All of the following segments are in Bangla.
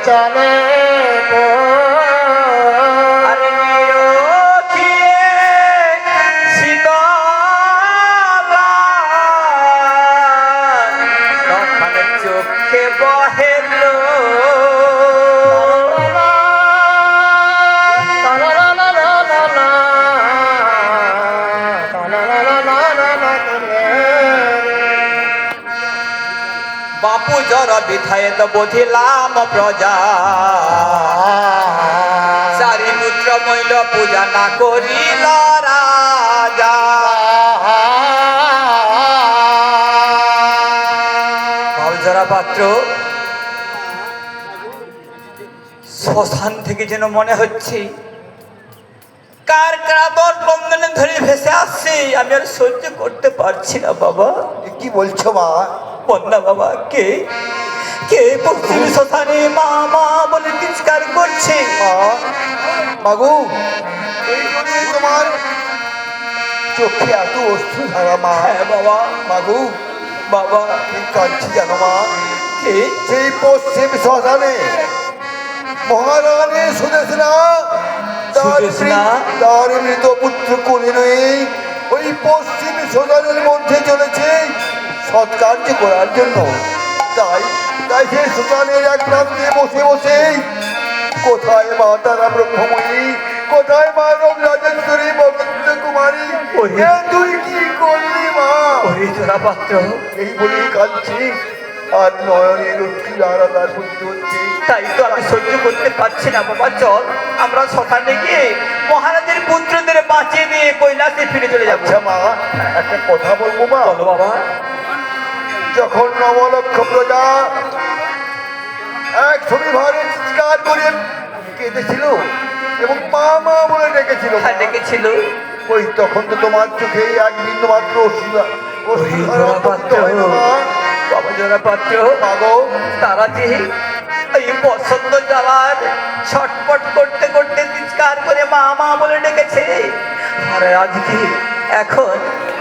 চলে আরে নিরখিয়ে শীতলা তখন চোখে বহেলো বাপু জর বিধায় তো বুঝিলাম প্রজা চারি পুত্র মইল পূজা না করিল রাজা ভাবজরা পাত্র শ্মশান থেকে যেন মনে হচ্ছে কার কারাবর বন্ধনে ধরে ভেসে আসছে আমি আর সহ্য করতে পারছি না বাবা কি বলছো মা বন্যা বাবা কে কে পশ্চিম শ্মশানে মা মা বলে চিৎকার করছে মাগু এই জন্য তোমার চোখে এত অশ্রু ধারা মা হ্যাঁ বাবা মাগু বাবা কি কাঁদছি জানো মা কে সেই পশ্চিম শ্মশানে মহারানী সুদেশনা সুদেশনা? তার মৃত পুত্র কোলে নয় ওই পশ্চিম শ্মশানের মধ্যে চলেছে সৎকার্য করার জন্য তাই তাই সেই শ্মশানের এক প্রান্তে বসে বসে কোথায় মা তারা ব্রহ্মময়ী কোথায় মা রোগ রাজেশ্বরী বসন্ত কুমারী এ তুই কি করলি মা ওরে জোড়া পাত্র এই বলেই কাঁদছি আর নয়নের উঠি আর তার বুদ্ধি হচ্ছে তাই তো আমি সহ্য করতে পারছি না বাবা চল আমরা শ্মশানে গিয়ে মহারাজের পুত্রদের বাঁচিয়ে দিয়ে কৈলাসে ফিরে চলে যাবো আচ্ছা মা একটা কথা বলবো মা বলো বাবা যখন নবলক্ষ প্রজা এক ছবি ভারে চিৎকার করে কেঁদেছিল এবং মা মা বলে ডেকেছিল হ্যাঁ ডেকেছিল ওই তখন তো তোমার চোখে এক বিন্দু মাত্র বাবা জোড়া পাত্র মাগো তারা যে এই বসন্ত জ্বালার ছটপট করতে করতে চিৎকার করে মা মা বলে ডেকেছে আর আজকে এখন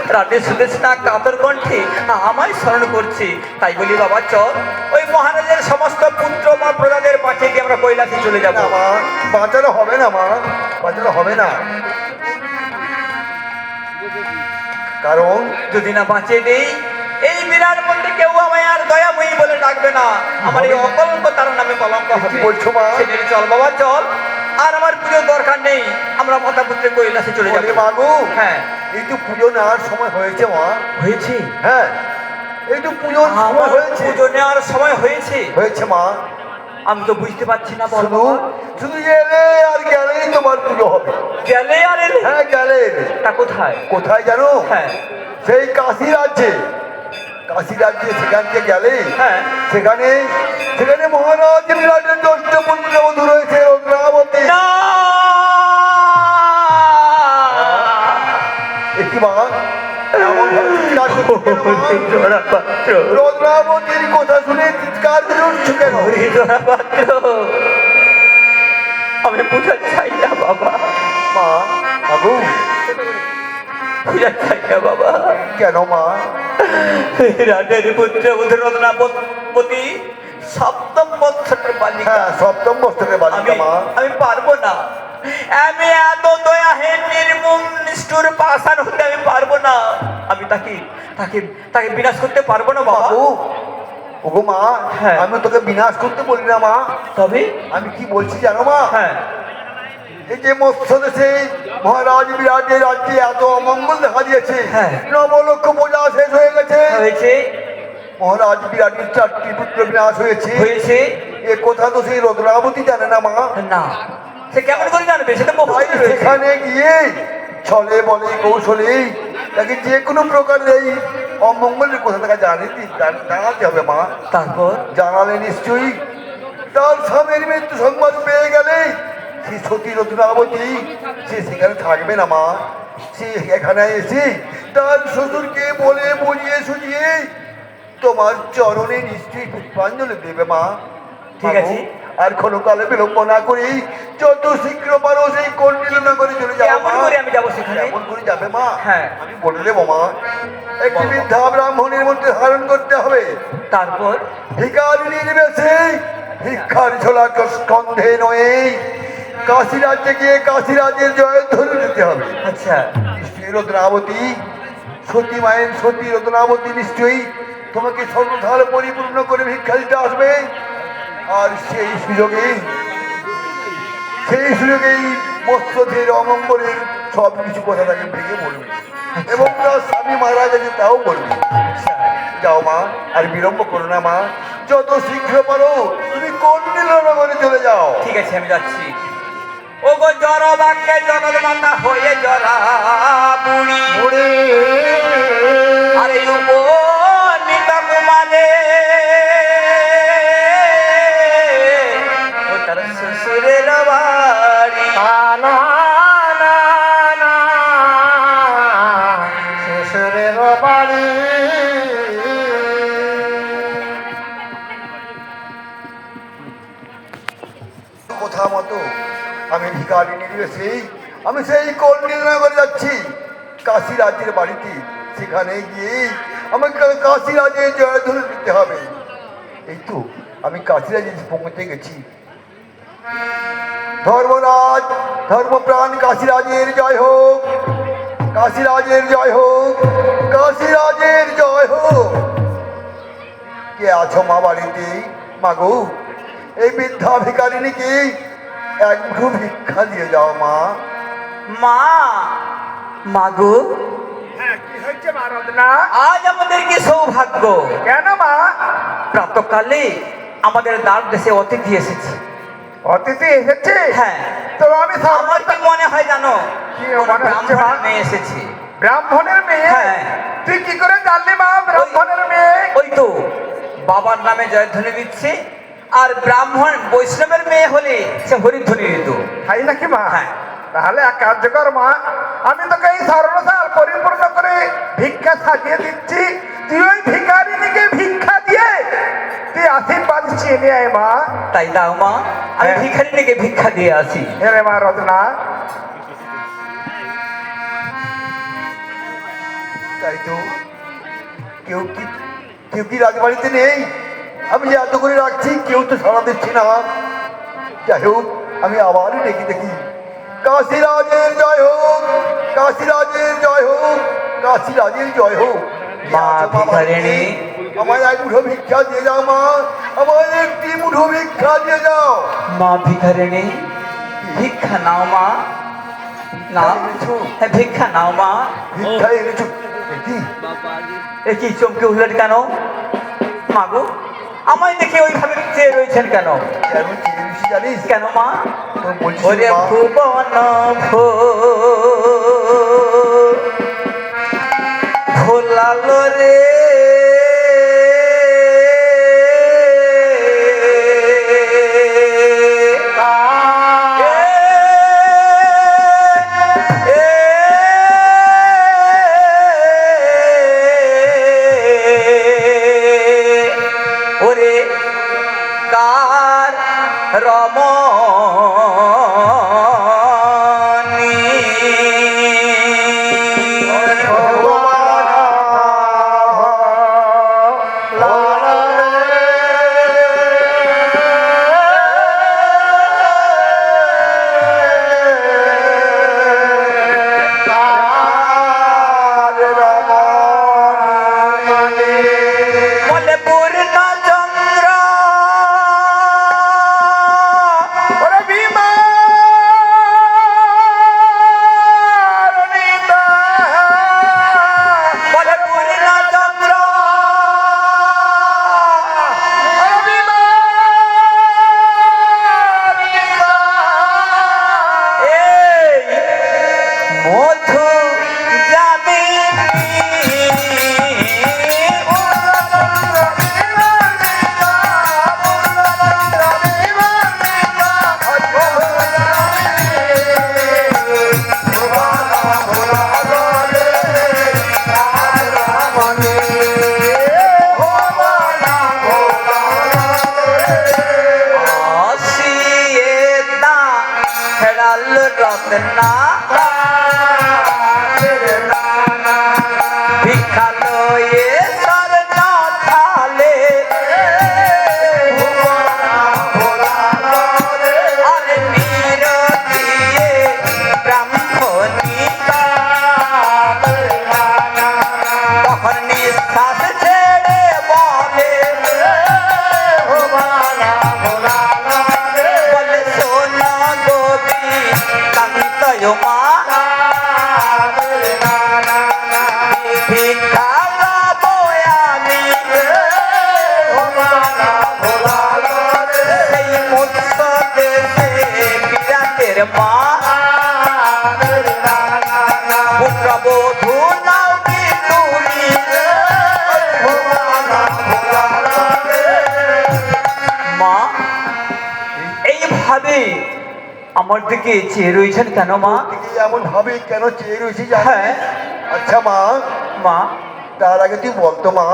রাতে সুদেশনা কাতর কণ্ঠে আমায় স্মরণ করছে তাই বলি বাবা চল ওই মহারাজের সমস্ত পুত্র মা প্রজাদের বাঁচিয়ে দিয়ে আমরা কৈলাসে চলে যাবো মা বাঁচানো হবে না মা বাঁচানো হবে না কারণ যদি না বাঁচিয়ে দেই এই বিরাট মধ্যে কেউ আমায় আর দয়াময়ী বলে ডাকবে না আমার এই অকলঙ্ক তার নামে কলঙ্ক হবে বলছো মা সেদিন চল বাবা চল আর আমার পুজোর দরকার নেই আমরা মাতা পুত্রে কৈলাসে চলে যাবো মাগো হ্যাঁ এই তো পুজো নেওয়ার সময় হয়েছে মা হয়েছে হ্যাঁ এই তো পুজোর সময় আমার হয়েছে পুজো নেওয়ার সময় হয়েছে হয়েছে মা আমি তো বুঝতে পারছি না বল শুধু শুধু এলে আর গেলেই তোমার পুজো হবে গেলে আর এলে হ্যাঁ গেলে তা কোথায় কোথায় জানো হ্যাঁ সেই কাশী রাজ্যে সেখানকে গেলে হ্যাঁ সেখানে সেখানে মহারাজ বিরাটের জ্যেষ্ঠ পুত্র বধূ রয়েছে রত্নাবতী না একটি মা এমন ভাবে চিৎকার করছে কেন মা? রত্নাবতীর কথা শুনে চিৎকার করে উঠছো কেন পাত্র আমি পূজা চাই না বাবা মা বাবু পূজা চাই না বাবা কেন মা রাটের পুত্র রত্নাপতি সপ্তম বৎসরের বালিকা হ্যাঁ সপ্তম বস্ত্রের বালিকা মা আমি পারবো না আমি এত দয়াহীন নির্মম নিষ্ঠুর পাষাণ হতে আমি পারবো না আমি তাকে তাকে তাকে বিনাশ করতে পারবো না বাবা বাবু ওগো মা হ্যাঁ। আমি তোকে বিনাশ করতে বলি না মা তবে আমি কি বলছি জানো মা হ্যাঁ এই যে মৎস্য দেশে মহারাজ বিরাটের রাজ্যে এত অমঙ্গল দেখা দিয়েছে হ্যাঁ। নবলক্ষ পূজা শেষ হয়ে গেছে হয়েছে মহারাজ বিরাটের 4টি পুত্র বিনাশ হয়েছে হয়েছে এ কথা তো সেই রত্নাবতী জানে না মা না সে কেমন করে জানবে সেটা বহু তাই সেখানে গিয়ে ছলে বলে কৌশলে তাকে যে কোনো প্রকার এই অমঙ্গলের কথা তাকে জানাতে হবে মা তারপর জানালে নিশ্চয়ই তার স্বামীর মৃত্যু সংবাদ পেয়ে গেলে সে সতী রত্নাবতী সে সেখানে থাকবে না মা সে এখানে এসে তার শ্বশুরকে বলে বুঝিয়ে সুঝিয়ে তোমার চরণে নিশ্চয়ই পুষ্পাঞ্জলি দেবে মা ঠিক আছে আর কোনো কালে বিলম্ব না করি যত শীঘ্র পারো সেই কন্টিনিউ করে চলে যাবো কেমন করে আমি যাবো সেখানে কেমন করে যাবে মা হ্যাঁ আমি বলে দেবো মা একটি বৃদ্ধা ব্রাহ্মণের মধ্যে ধারণ করতে হবে তারপর ভিকারিনীর বেশে ভিক্ষার ঝোলা স্কন্ধে নয়, কাশী রাজ্যে গিয়ে কাশী রাজ্যের জয়ধ্বনি দিতে হবে। আচ্ছা নিশ্চয়ই রত্নাবতী, সতী মায়ের সতী রত্নাবতী নিশ্চয়ই তোমাকে সর্বধার পরিপূর্ণ করে ভিক্ষা দিতে আসবে। আর সেই সুযোগেই মৎস্যদের অমঙ্গলের সব কিছু কথা তাকে ভেঙে বলবে এবং তার স্বামী মারা গেছে তাও বলবে। যাও মা, আর বিলম্ব করো না মা, যত শীঘ্র পারো তুমি কন্ডিলনগরে চলে যাও। ঠিক আছে, আমি যাচ্ছি। ও গো জড় বাক্যে জগৎ মাতা হয়ে জরা বুড়ি বুড়ি আরে উপনীত কুমারে ও তার শ্বশুরের বাড়ি। না না না শ্বশুরের বাড়ি কথা মতো আমি ভিখারি নির্বেশে আমি সেই কন্ডিলনগরে যাচ্ছি, কাশী রাজ্যের বাড়িতে। সেখানে গিয়ে আমাকে কাশী রাজ্যের জয়ধ্বনি দিতে হবে। এই তো আমি কাশী রাজ্যে পৌঁছে গেছি। ধর্মরাজ, ধর্মপ্রাণ কাশীরাজের জয় হোক, কাশীরাজের জয় হোক, কাশীরাজের জয় হোক। কে আছো মা বাড়িতে? মাগো, এই বৃদ্ধা ভিখারিণীকে এক মুঠো ভিক্ষা দিয়ে যাও মা। মা মাগো, কি হয়েছে মা রত্না? আজ আমাদের কি সৌভাগ্য! কেন মা? প্রাতকালে আমাদের দ্বার দেশে অতিথি এসেছে। অতিথি এসেছে? হ্যাঁ, তো আমি আমার কি মনে হয় জানো, কি মনে হচ্ছে মা? ব্রাহ্মণের মেয়ে এসেছে। ব্রাহ্মণের মেয়ে? হ্যাঁ। তুই কি করে জানলি মা ব্রাহ্মণের মেয়ে? ওই তো বাবার নামে জয়ধ্বনি দিচ্ছে, আর ব্রাহ্মণ বৈষ্ণবের মেয়ে হলে সে হরিধ্বনি দিত। তাই নাকি মা? হ্যাঁ। তাহলে এক কার্য কর মা, আমি তোকে এই সর্বসাল পরিপূর্ণ করে ভিক্ষা সাজিয়ে দিচ্ছি, তুই ওই ভিখারিনীকে ভিক্ষা দিয়ে তুই আশীর্বাদ চেয়ে নিয়ে আয় মা। তাই দাও মা, আমি হ্যাঁ। ভিখারিনীকে ভিক্ষা দিয়ে আসি। হ্যাঁ মা রত্না। তাই তো, কেউ কি রাজবাড়িতে নেই? আমি যে এত করে রাখছি কেউ তো সাড়া দিচ্ছি না। যাই হোক, আমি আবার ডেকে দেখি। কাশীরাজের জয় হোক, কাশীরাজের জয় হোক, কাশীরাজের জয় হোক। মা ভিখারিণী, আমায় এক মুঠো ভিক্ষা দিয়ে যাও মা, আমায় একটি মুঠো ভিক্ষা দিয়ে যাও। মা ভিখারিণী, ভিক্ষা নাও মা। না, হ্যাঁ ভিক্ষা নাও মা। ভিক্ষা এনেছো? দেখি এ কি চমকে উঠলেন কেন মাগো? আমায় দেখে ওইভাবে চেয়ে রয়েছেন কেন? কেমন চিনিস জানিস? কেন মা? তো বলছিস ওরে মা, ভুবন ভোলালো রে ওরে কার রমণী বলে পূর্ণ চন্দ্র ওরে ভীমা রণিতা, বলে পূর্ণ চন্দ্র ওরে ভীমা রণিতা, এই মধু যাবে আসিয়ে দা হেড়াল রত্না ভিক্ষা লয়ে সরনা থালে যায় মা ভিক্ষা লবো আমি সেই মৎস্য দেশে বিরাটের মা পুত্রবধূ নাও কি তুমি মা এইভাবে আমার দিকে চেয়ে রয়েছেন কেন মা? দিকে এমন ভাবে কেন চেয়ে রয়েছি জানিস? হ্যাঁ আচ্ছা মা, মা তার আগে তুই বলতো মা,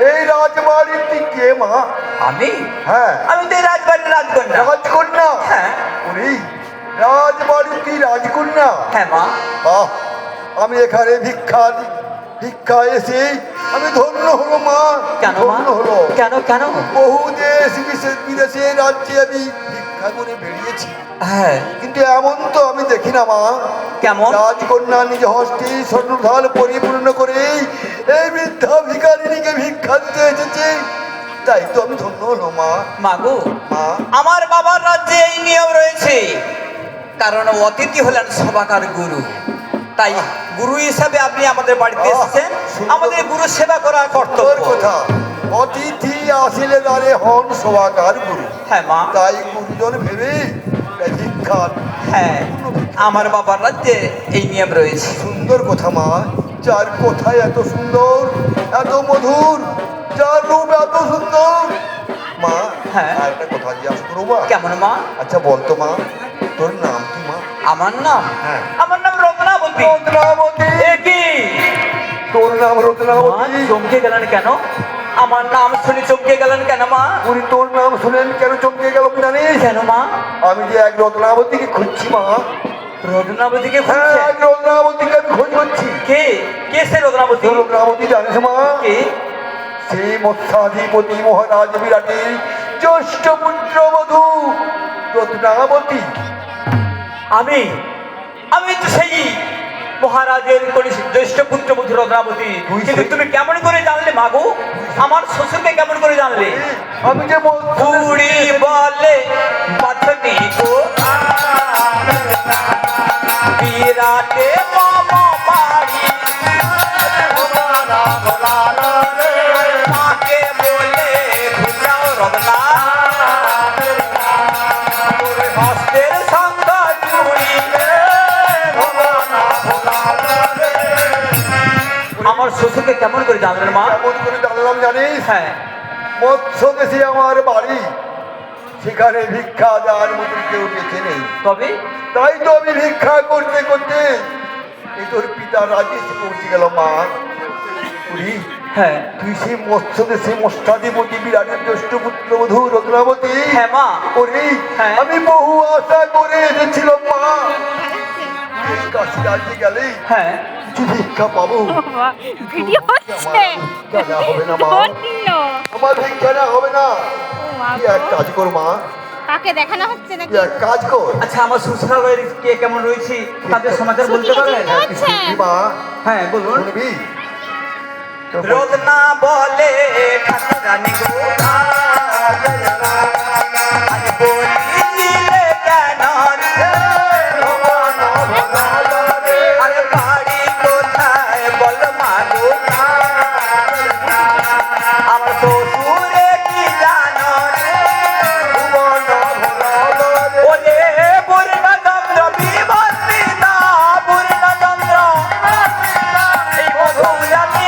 এই রাজবাড়ির তুই কে মা? আমি হ্যাঁ, আমি তো এই রাজবাড়ির রাজকন্যা। রাজকন্যা। হ্যাঁ ওরে, রাজবাড়ির তুই রাজকন্যা? হ্যাঁ মা আহ, আমি এখানে ভিক্ষা এসে আমি ধন্য হলো মা। কেন মা? ধন্য হলো। কেন কেন? বহু দেশ বিদেশে রাজ্যে আমি ভিক্ষা করে বেরিয়েছি, হ্যাঁ কিন্তু এমন তো আমি দেখি না মা। কেমন? রাজকন্যা নিজ হস্তে স্বর্ণধাল পরিপূর্ণ করে এই বৃদ্ধা ভিখারিণীকে ভিক্ষা দিতে এসেছে, তাই তো আমি ধন্য হলো মা। মাগো মা, আমার বাবার রাজ্যে এই নিয়ম রয়েছে, কারণ অতিথি হলেন সবাকার গুরু, তাই গুরু হিসাবে আপনি আমাদের বাড়িতে এসেছেন, আমাদের গুরু সেবা করার তোর কর্তব্য। কথা, অতিথি আসিলে দ্বারে হন সবাকার গুরু, হ্যাঁ মা তাই গুরুজন ভেবে তাই ভিক্ষা। হ্যাঁ আমার বাবার রাজ্যে এই নিয়ম রয়েছে। সুন্দর কথা মা, যার কথাই এত সুন্দর, এত মধুর, যার রূপ এত সুন্দর। মা, হ্যাঁ। আর একটা কথা জিজ্ঞাসা করবো মা? কেমন মা? আচ্ছা বলতো মা, তোর নাম কি মা? আমার নাম হ্যাঁ। আমার নাম রত্নাবতী। রত্নাবতী। এ কি তোর নাম মা, রত্নাবতী? চমকে গেলেন কেন? আমার নাম শুনে চমকে গেলেন কেন মা? উনি তোর নাম শুনেন কেন চমকে গেল জানিস? কেন মা? আমি যে এক রত্নাবতীকে খুঁজছি মা। রত্নাবতীকে হ্যাঁ, খুঁজছেন? এক রত্নাবতীকে আমি খোঁজ করছি। কে কে সে রত্নাবতী? তোর রত্নাবতী জানিস মা? কে? সেই মৎস্যাধিপতি মহারাজ বিরাটের জ্যেষ্ঠ পুত্রবধূ রত্নাবতী। আমি আমি তো সেই মহারাজের জ্যেষ্ঠ পুত্রবধূ রত্নাবতী। তুই কিন্তু সেই- তুমি কেমন করে জানলে মাগো? আমার শ্বশুরকে কেমন করে জানলে? আমি যে বুড়ি বলে বাছনি গো বিরাটে মামা বাড়ি মাকে বলে ভুলাও রত্না তোর হস্তের সঙ্গ চুড়ি আমার শ্বশুরকে কেমন করে জানলেন মা? কেমন করে জানলাম জানিস? হ্যাঁ মৎস্য দেশে আমার বাড়ি, সেখানে ভিক্ষা দেওয়ার মতো কেউ বেঁচে নেই, তবে তাই তো আমি ভিক্ষা করতে করতে এই তোর পিতা রাজেশ পৌঁছে গেল মা। বুড়ি, হ্যাঁ তুই সেই মৎস্য দেশে মৎস্যাধিপতি বিরাটের জ্যেষ্ঠ পুত্রবধূ রত্নাবতী? হ্যাঁ মা ওরে, হ্যাঁ। আমি বহু আশা করে এসেছিলাম মা, এই কাশি রাজ্যে গেলে হ্যাঁ কিছু ভিক্ষা পাবো। বাবা, ভিডিও হচ্ছে জানা হবে না মা, ধন্য। আমার ভিক্ষা না হবে না। ও মা তুই এক গো, কাজ কর মা, কাকে দেখানো হচ্ছে নাকি? তুই এক কাজ কর। আচ্ছা আমার শ্বশুরালয়ের কে কেমন রয়েছে তাদের সমাচার বলতে পারবেন? শুনছি, তুই শুনবি মা? হ্যাঁ বলুন। শুনবি? তো বল। রত্না বলে ঠাকুরানী গো আজ বলিলে কেন আরে বাড়ি কোথায় বল মা গো আমার শ্বশুরে কি জানো ওরে পূর্ণচন্দ্র বিবর্তিতা পূর্ণচন্দ্র এই মধুরানী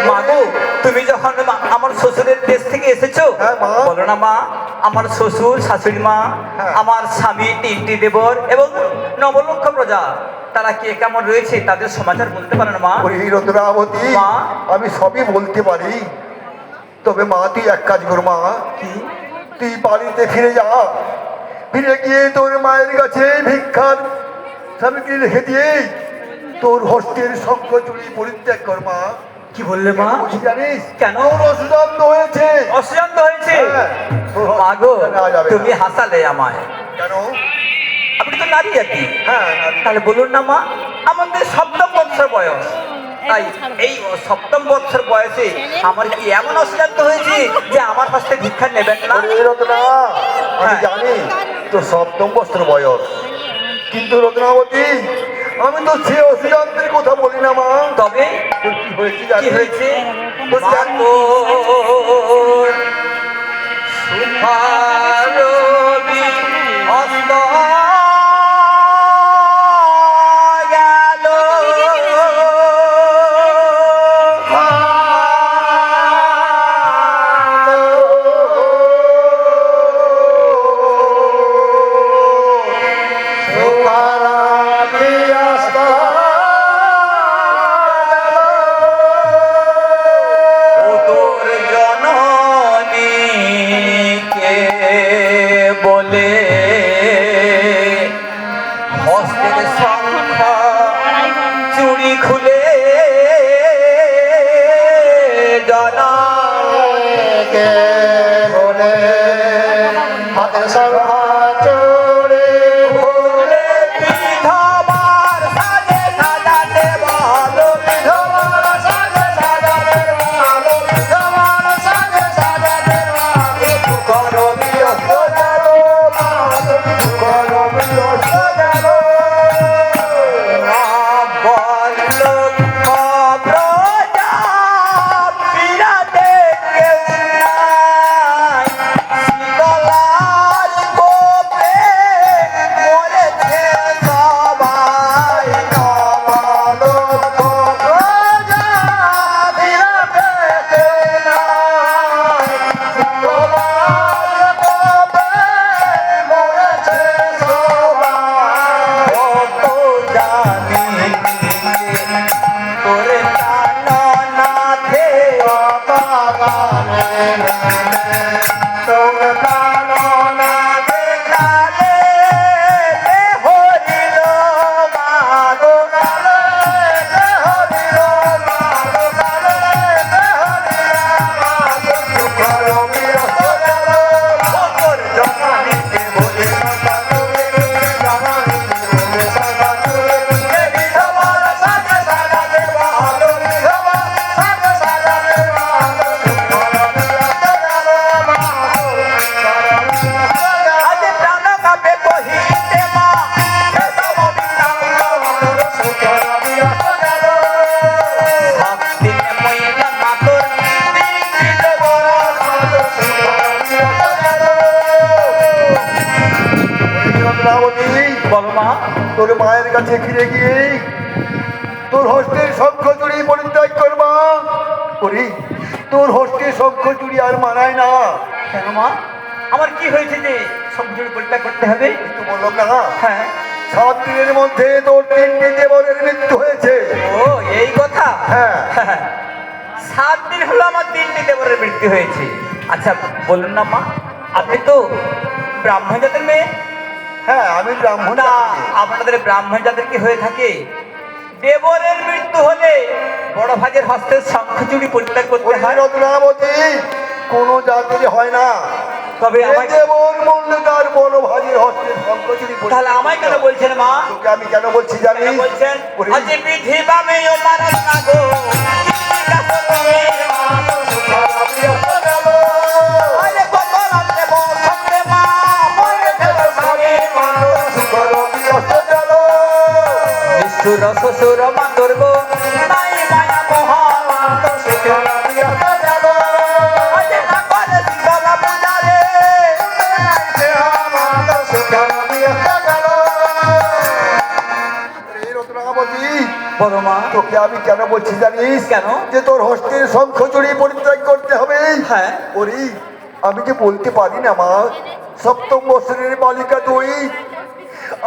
মাগো তুমি যখন আমার শ্বশুরের দেশ থেকে এসেছো হ্যাঁ, মা। বলো না মা আমার শ্বশুর শাশুড়ি মা হ্যাঁ। আমার স্বামী তিনটি দেবর এবং নবলক্ষ প্রজা তারা কে কেমন রয়েছে তাদের সমাচার বলতে পারে না মা? ওরে রত্নাবতী, মা। আমি সবই বলতে পারি, তবে মা তুই এক কাজ কর মা, কি? তুই বাড়িতে ফিরে যা, ফিরে গিয়ে তোর মায়ের কাছে ভিক্ষার সামগ্রী রেখে দিয়ে তোর হস্তের শঙ্খ চুরি পরিত্যাগ কর মা। কি বললে মা? বলছি জানিস কেন? তোর অসুদান্ত হয়েছে। অশান্ত হয়েছে হ্যাঁ, তোর মাগো নেওয়া যাবে না। তুমি হাসালে আমায়, কেন? আপনি তো নারী জাতি, হ্যাঁ, তাহলে বলুন না মা আমাদের 7 বছর বয়স তাই এই সপ্তম বছর বয়সে আমার কি এমন অসুবিধা হয়েছে যে আমার কাছ থেকে ভিক্ষা নেবেন না? ওরে রত্না, আমি হ্যাঁ। জানি তো সপ্তম বছর বয়স, কিন্তু রত্নাবতী আমি তো সে অসুজান্তের কথা বলি না মা। তবে তোর কি হয়েছে কি জানিস? হয়েছে? তোর জান- সুভারবি অস্ত গেল ও তোর জননীকে বলে হস্তের সংখ্যা চুড়ি খুলে জনকে বলে হাতের সংখ্যা চুড়ি খুলে বিধবার সাজে সাজাতে ভালো বিধবার সাজে সাজাতে ভালো বিধবার সাজে সাজাতে ভালো করো বিরত জানো ভালো করো বিরত জানো তোরে টানো নাথে তোর টানো নাথে কালে হরিল মাগো কালে হরিল মাগো কালে হরিল মাগো করো বিরত জানো তোর জননীকে বলে রত্নাবতী, বলো মা। তোর মায়ের কাছে ফিরে গিয়ে তোর হস্তের শঙ্খ চুরি পরিত্যাগ করবা। করি তোর হস্তের শঙ্খ চুরি আর মানায় না। কেন মা? আমার কি হয়েছে যে সবজির পরিত্যাগ করতে হবে? একটু বললাম না, হ্যাঁ। 7 দিনের মধ্যে তোর 3টি দেবরের মৃত্যু হয়েছে। ও এই কথা। হ্যাঁ 7 দিন হলো আমার 3টি দেবরের মৃত্যু হয়েছে। আচ্ছা বলুন না মা, আপনি তো ব্রাহ্মণ জাতের মেয়ে। হ্যাঁ, আমি ব্রাহ্মণ না, জাতি। আপনাদের ব্রাহ্মণ জাতের কি হয়ে থাকে? দেবরের মৃত্যু হলে বড় ভাজের হস্তের শঙ্খচুরি পরিত্যাগ করতে ওই হয়। রত্নাবতী কোনো জাতির হয় না। তবে আমায় দেবর মূল্যে তার বড় ভাজির হস্তের শঙ্খ চুরি পরিত্যাগ তাহলে আমায় কেন বলছেন মা? তোকে আমি কেন বলছি কেন জানিস? বলছেন? ওরে, আজি বিধি বামে ও মারত না গো, চিন্তা তুমি মানো আরে কখন আছে বসন্তে মা, মরে গেল সারে মানো নিষ্ঠুর শ্বশুর মাতর গো, নাই মায়া মহান আজে না করে শীতলা পূজা রে, এই রত্নাবতী, বড় মা। তোকে আমি কেন বলছি জানিস? কেন? যে তোর হস্তের শঙ্খ চুরি পরিত্যাগ করতে হবে। হ্যাঁ। ওরে, আমি কি বলতে পারি না মা? সপ্তম বছরের বালিকা তুই,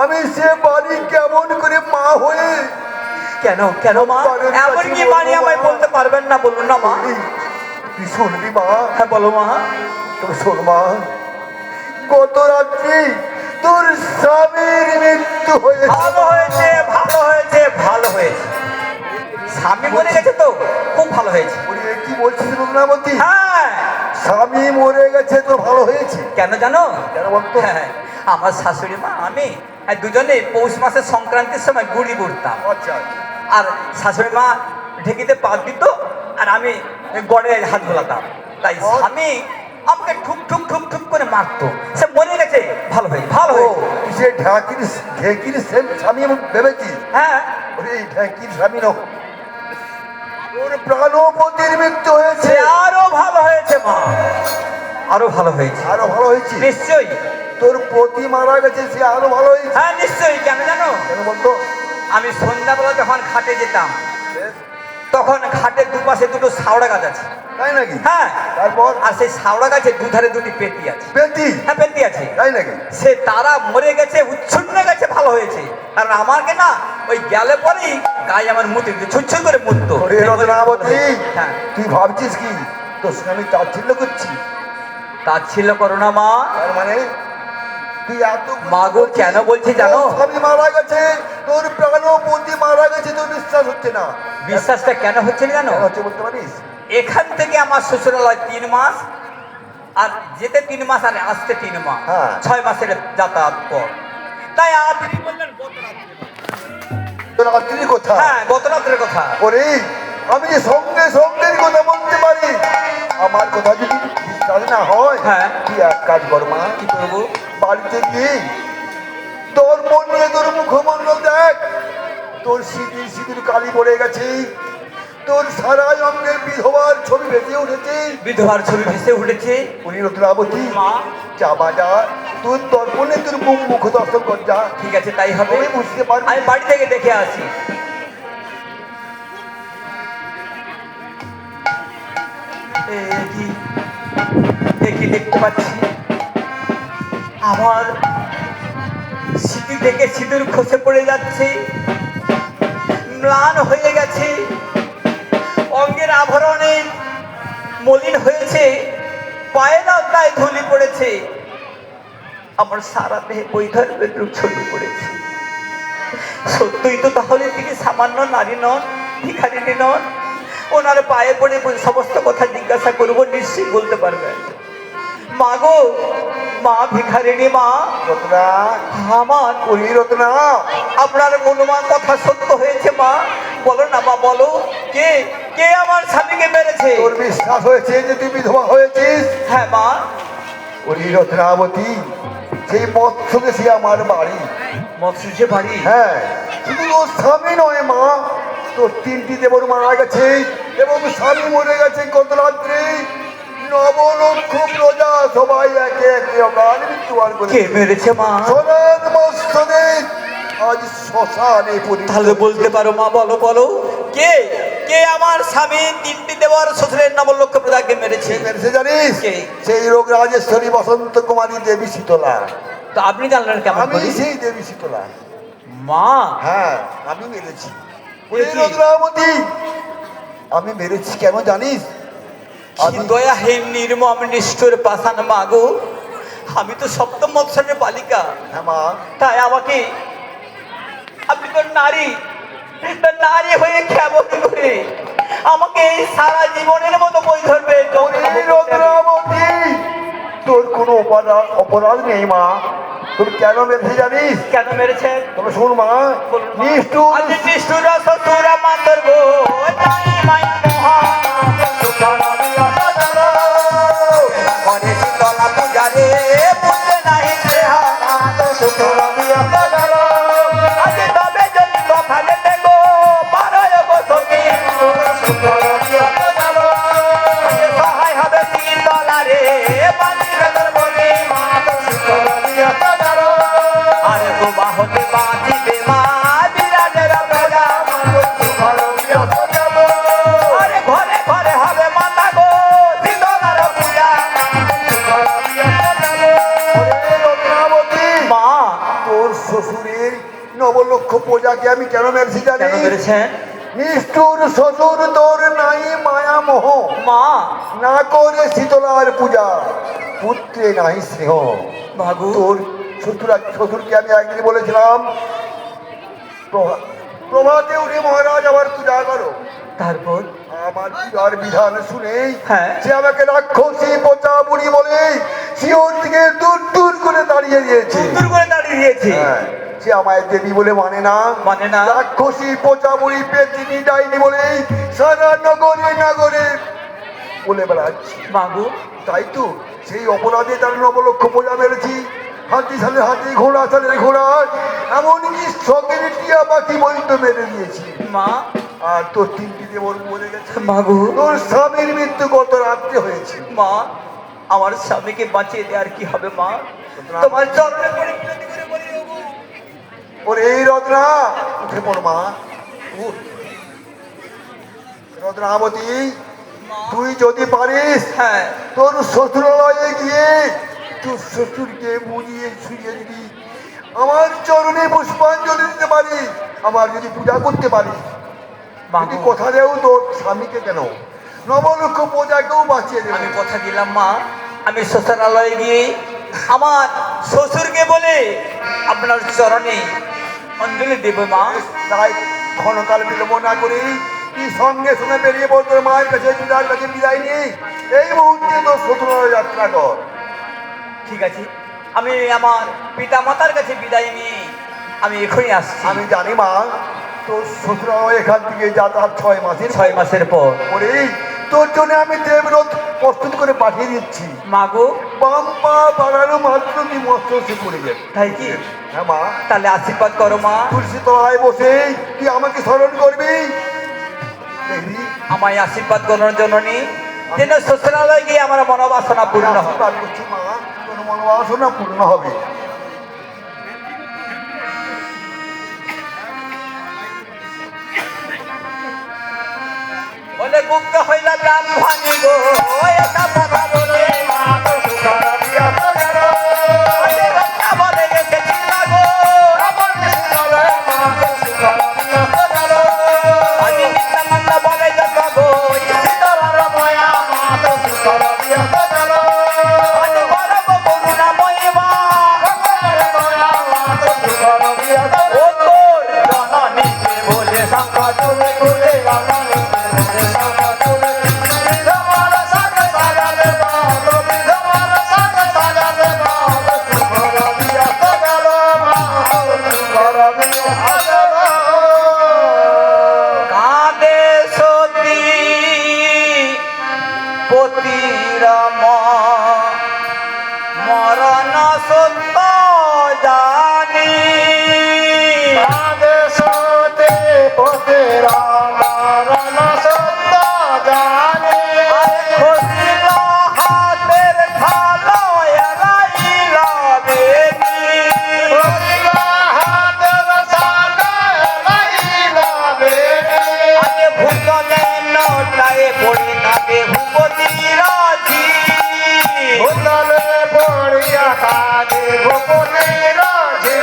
আমি সে বাড়ি কেমন করে মা হয়ে কেন কেন মা? এমন কি মানি আমায় বলতে পারবেন না? বলুন না মা। তুই শুনবি মা? হ্যাঁ বলো মা। তুমি শোন মা, গত রাত্রি তোর স্বামীর মৃত্যু হয়েছে। ভালো হয়েছে, ভালো হয়েছে, ভালো হয়েছে। স্বামী মরে গেছে তো খুব ভালো হয়েছে। ওরে, কি বলছিস রত্নাবতী? হ্যাঁ। স্বামী মরে গেছে তো ভালো হয়েছে? কেন জানো? কেন বলতো? হ্যাঁ, আমার শাশুড়ি মা আমি দুজনে পৌষ মাসের সংক্রান্তির সময় গুড়ি গুড়তাম। আচ্ছা, আর শাশুড়ি মা ঢেকিতে পা দিত আর আমি গড়ে হাত বোলাতাম। তাই স্বামী আমাকে ঠুক ঠুক ঠুক ঠুক করে মারতো। সে মরে গেছে, ভালো হয়ে ভালো ও হয়েছে। সে ঢেকির স্বামী আমি ভেবেছি। হ্যাঁ ওরে ঢেকির স্বামী নয়, তোর প্রাণপতির মৃত্যু হয়েছে। সে আরো ভালো হয়েছে মা, আরো ভালো হয়েছে। আরো ভালো হয়েছে? নিশ্চয়ই। তোর পতি মারা গেছে, সে আরো ভালো হয়েছে। হ্যাঁ নিশ্চয়ই। কেন জানো? কেন বলতো? আমি সন্ধ্যাবেলা যখন খাটে যেতাম তখন খাটের দুপাশে দুটো শাওড়া গাছ আছে। তাই নাকি? হ্যাঁ। তারপর? আর সেই শাওড়া গাছের দুধারে দুটি পেটি আছে। বেটি? হ্যাঁ পেটি আছে। তাই নাকি? সে তারা মরে গেছে, উচ্ছন্ন গেছে, ভালো হয়েছে। কারণ আমাকে না ওই গেলে পরেই গায়ে আমার মুতে দিত, ছুটছুট করে মুততো। ওরে রত্নাবতী, হ্যাঁ। তুই ভাবছিস কি তোর সঙ্গে আমি তাচ্ছিল্য করছি? তাচ্ছিল্য করো না মা। তার মানে তুই এত মা গো, কেন বলছি জানো? তোর স্বামী মারা গেছে, তোর প্রাণপতি মারা গেছে, তোর বিশ্বাস হচ্ছে না। বিশ্বাসটা কেন হচ্ছে না জানো? কেন হচ্ছে বলতে পারিস? এখান থেকে আমার শ্বশুরালয় 3 মাস, আর যেতে 3 মাস আর আসতে 3 মাস, হ্যাঁ। 6 মাসের যাতায়াত পর। তাই আপনি বললেন গত রাত্রে। তোর রাত্রির কথা? হ্যাঁ গত রাত্রের কথা। ওরে আমি যে সঙ্গে সঙ্গের কথা বলতে পারি, আমার কথা যদি বিশ্বাস না হয়, হ্যাঁ। তুই এক কাজ কর মা, কি করবো? বাড়িতে গিয়ে তোর মন নিয়ে তোর মুখমণ্ডল দেখ। তোর সিঁদুর সিঁদুর কালি পড়ে গেছে, তোর সারা অঙ্গের বিধবার ছবি ভেসে উঠেছে। বিধবার ছবি ভেসে উঠেছে। উনি রত্নাবতী, মা। যা বাজা, তোর দর্পণে তোর মুখ দর্শন কর যা। ঠিক আছে তাই হবে। আমি বুঝতে পারবি। আমি বাড়ি থেকে দেখে আসি। কি দেখতে পাচ্ছি, আমার স্মৃতি থেকে সিঁদুর খসে পড়ে যাচ্ছে, ম্লান হয়ে গেছে, অঙ্গের আভরণে মলিন হয়েছে, পায়েরাও প্রায় ধুলি পড়েছে, আমার সারা দেহে বৈধর্মের রূপ ছড়িয়ে পড়েছে। সত্যই তো তাহলে তিনি সামান্য নারী নন, ভিখারিণী নন? ওনার পায়ে পড়ে সমস্ত কথা জিজ্ঞাসা করবো, নিশ্চয়ই বলতে পারবেন। মা গো, মা ভিখারিণী মা, রত্না, আমার ওই রত্না, আপনার অনুমান কথা সত্য হয়েছে মা? বলো না মা, বলো কে কে আমার স্বামীকে মেরেছে? তোর বিশ্বাস হয়েছে যে তুই বিধবা হয়েছিস? হ্যাঁ মা। ওই রত্নাবতী, সেই মৎস্যদেশী আমার বাড়ি। মৎস্যে বাড়ি? হ্যাঁ, শুধু তোর স্বামী নয় মা, তোর 3টি দেবর মারা গেছে এবং স্বামী মরে গেছে গত রাত্রে। 9 লক্ষ প্রজা সবাই একে একে অকাল মৃত্যুবরণ কে করেছে। মেরেছে মা? সোনার মৎস্যদেশ আজ শ্মশানে পরিণত তাহলে বলতে পারো মা, বলো বলো কে কে আমার স্বামী 3টি দেবর শ্বশুরের 9 লক্ষ প্রজাকে মেরেছে? মেরেছে জানিস? কে? সেই রোগ রাজেশ্বরী বসন্ত কুমারী দেবী শীতলা। তো আপনি জানলেন কেমন আমি করে? সেই দেবী শীতলা। মা। হ্যাঁ, আমি মেরেছি। এ কি? রুদ্রাবতী, আমি মেরেছি কেন জানিস? কি দয়াহীন নির্মম নিষ্ঠুর পাষাণ মা গো, আমি তো সপ্তম মৎসরের বালিকা। হ্যাঁ মা, তাই আমাকে আপনি তো নারী, তা নারী হয়ে কেমন করে আমাকে এই সারা জীবনের মতো বই ধরবে? রুদ্রাবতী, তোর কোনো অপরাধ নেই মা। তোর কেন মেরেছি জানিস? কেন মেরেছেন? তবে শোন মা, বলুন মা। নিষ্ঠুর আজ নিষ্ঠুর শ্বশুর মাতর গো, নারী মায়া মহা করে শীতলা পূজারে বুঝতে নাহি দেহা আজ তবে যদি দফালে দেবো বারোয় বসতি সহায় হবে শীতলা রে বাঁচিবে তোর বলি আর গোবা হতে বাঁচিবে মা বিরাজের প্রজা আরে ঘরে ঘরে হবে মাতা গো শীতলার পূজা। রত্নাবতী, মা। তোর শ্বশুরের 9 লক্ষ প্রজাকে আমি কেন মেরেছি কেন জানিস? মেরেছেন? নিষ্ঠুর শ্বশুর তোর নাই মায়া মোহ, মা। না করে শীতলার পূজা, পুত্রে নাই স্নেহ। ভাগু। তোর শ্বশুরকে আমি একদিন বলেছিলাম, প্রভাতে উঠে মহারাজ আবার পূজা করো। তারপর? আমার পূজার বিধান শুনে হ্যাঁ। সে আমাকে রাক্ষসী পচা বুড়ি বলে শিওর থেকে দূর দূর করে দাঁড়িয়ে দিয়েছে। দূর করে দাঁড়িয়ে দিয়েছে। হ্যাঁ, সে আমায় দেবী বলে মানে না। মানে না? রাক্ষসী পোচামুড়ি পেচিনি ডাইনি বলে সারা নগরে নগরে বলে বেড়াচ্ছি। মাগো তাই তো সেই অপরাধে তার নবলক্ষ বোঝা মেরেছি। হাতি সালের হাতি, ঘোড়া সালের ঘোড়া, এমনকি শখের টিয়া পাখি বলতে মেরে দিয়েছি। মা, আর তোর তিনটি দেবর বলে গেছে। মাগো তোর স্বামীর মৃত্যু গত রাত্রে হয়েছে। মা, আমার স্বামীকে বাঁচিয়ে দেওয়ার কি হবে মা? তোমার চরণে পড়ে বিনতি করে বলি ওগো। ওরে এই রত্না, উঠে পড় মা, উঠ। রত্নাবতী, তুই যদি পারিস হ্যাঁ, তোর শ্বশুরালয়ে গিয়ে তোর শ্বশুরকে বুঝিয়ে শুনিয়ে দিবি। আমার চরণে পুষ্পাঞ্জলি দিতে পারি, আমার যদি পূজা করতে পারি। যদি মাগো কথা দেও তোর স্বামীকে কেন, নবলক্ষ প্রজাকেও বাঁচিয়ে দেবে। আমি কথা দিলাম মা, আমি শ্বশুরালয়ে গিয়ে আমার শ্বশুরকে বলে আপনার চরণে অঞ্জলি দেব মা। তাই ক্ষণকাল বিলম্ব না করি কি সঙ্গে সঙ্গে বেরিয়ে পড়, তোর মায়ের কাছে পিতার কাছে বিদায় নেই। এই মুহূর্তে তোর শ্বশুরালয় যাত্রা কর। ঠিক আছে, আমি আমার পিতা মাতার কাছে বিদায় নিয়ে আমি এখনই আসছি। আমি জানি মা, তোর শ্বশুরালয় এখান থেকে যাতায়াত 6 মাসের 6 মাসের পর। পরে তোর জন্য আমি দেবরথ প্রস্তুত করে পাঠিয়ে দিচ্ছি। মাগো বাম পা বাড়ানো মাত্র তুই মস্ত সে পড়ে যাবে। তাই কি? হ্যাঁ মা, তাহলে আশীর্বাদ করো মা। তুলসী তলায় বসে তুই আমাকে স্মরণ করবি। দেখবি আমায় আশীর্বাদ করার জন্য নি যেন শ্বশুরালয় গিয়ে আমার মনোবাসনা পূর্ণ হয়। আশীর্বাদ করছি মা, তোর মনোবাসনা পূর্ণ হবে। বলে গুপ্ত হইল ব্রাহ্মণী গো, এটা কথা বলে মা তো সুখরা দিয়া তো গেল। আরে রত্না বলে গেছি গো, বলে চলে মা তো সুখরা দিয়া তো গেল। আমি নিত্যানন্দ বলে যত গো, ঈশ্বরের মায়া মা তো সুখরা দিয়া তো গেল। আমি বড় করুণাময়ী মা, সকলের দয়া মা তো সুখরা দিয়া তো গেল। ও তোর জননীকে বলে সংখ্যা তুলে তুলে জননী কাঁদে সতী পতিরম মরণ সত্য জানি। কাঁদে সতী পতিরম মরণ সত্য জানি। খুশিল হাতের ঢালো এলাইল বেনি। খুশিল হাতের ঢালো এলাইল বেনি। আরে ভূতলে নটায় পড়ে কাঁদে ভূপতির ঝি। ভূতলে পড়িয়া কাঁদে ভূপতির ঝি।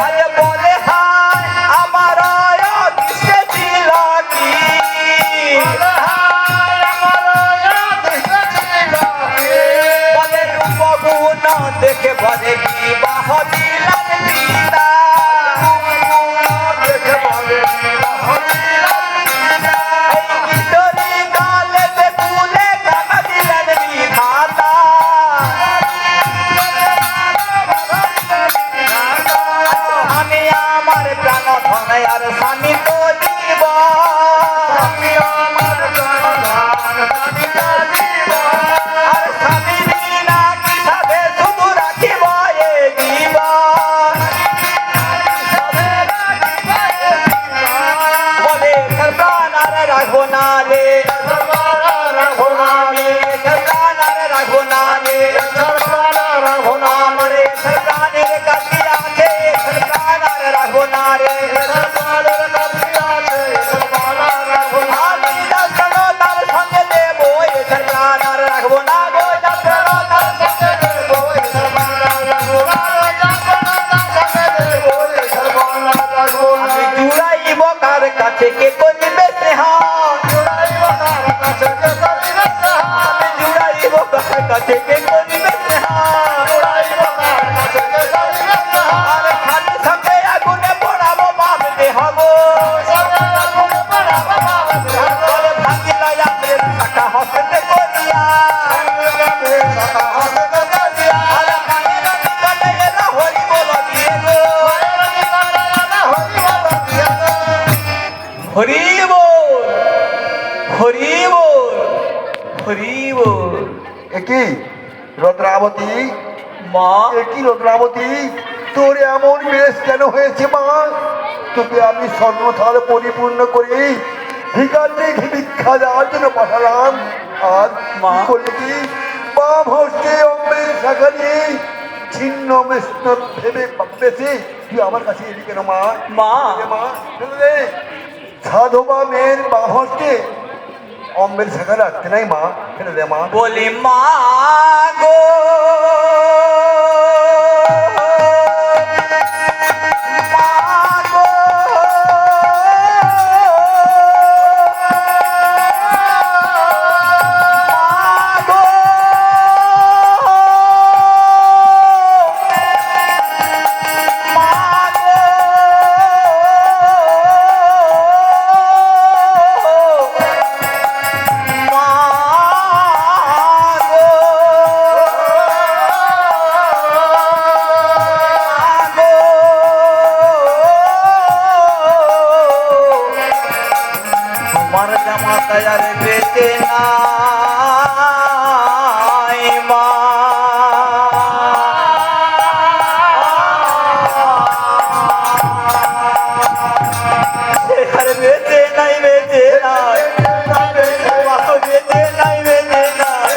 আরে বলে হায় আমার দিশে ছিল কি। বলে হায় আমার দিশে ছিল কি। বলে রূপগুণ দেখে বলে বিবাহ দিলাম পিতা। দেখে বলে বিবাহ দিলাম পিতা। এই কিশোরী কালেতে কুলে কাটা দিলেন বিধাতা। আমি আমার প্রাণ ধন আর স্বামী তো দিব। আমি আমার প্রাণ ধন স্বামী তো দিব। আর স্বামী বিনা কিভাবে শুধু রাখিব এ জীবন। বলে প্রাণ আর রাখবো না রে, রাখবো না রে, প্রাণ আর রাখবো না রে, প্রাণ আর রাখবো না রে। প্রাণের কাছে আছে প্রাণ আর রাখবো না রে, প্রাণের কাছে আছে প্রাণ আর রাখবো না। আমি যাত্রা তার সঙ্গে দেবো প্রাণ আর রাখবো না গো। যাত্রা তার সঙ্গে দেবো প্রাণ আর রাখবো না। যাত্রা তার সঙ্গে দেবো প্রাণ আর রাখবো না। আমি জুড়াইব কার কাছে কে করিবে স্নেহ। জুড়াইব কার কাছে কে করিবে স্নেহ। আমি জুড়াইব কার কাছে কে করিবে স্নেহ। জুড়াইব কার কাছে কে করিবে স্নেহ। আরে খালি সঙ্গে আগুনে পড়াবো বাপ দেহ গো। সঙ্গে আগুনে পড়াবো বাপ দেহ গো। আরে ভাঙিলা আমরে শাখা হস্তে করিয়া। শাখা হস্তে করিয়া। আরে মায়ের নিকটে এলা হরি বল দিয়ে গো। মায়ের হরি বল, হরি বল, হরি বল। একই রত্নাবতী, মা, একই রত্নাবতী, তোর এমন বেশ কেন হয়েছে মা? তোকে আমি স্বর্ণথাল পরিপূর্ণ করে ভিখারিকে ভিক্ষা দেওয়ার জন্য পাঠালাম, আর মা। কি করলি কি? বাম হস্তে অম্বের শাখা নিয়ে ছিন্ন মেষ্ণ ভেবে বেশি তুই আমার কাছে এলি কেন মা? মা। এ মা, ফেলে দে। সাধবা মেয়ের বাম হস্তে অম্বের শাখা রাখতে নাই মা, ফেলে দে মা। বলি মা গো, মা গো, মা গো, মা তোমার জামা তায়ার বেঁচে নাই মা, আর বেঁচে নাই, বেঁচে নাই, বেঁচে নাই, বেঁচে নাই,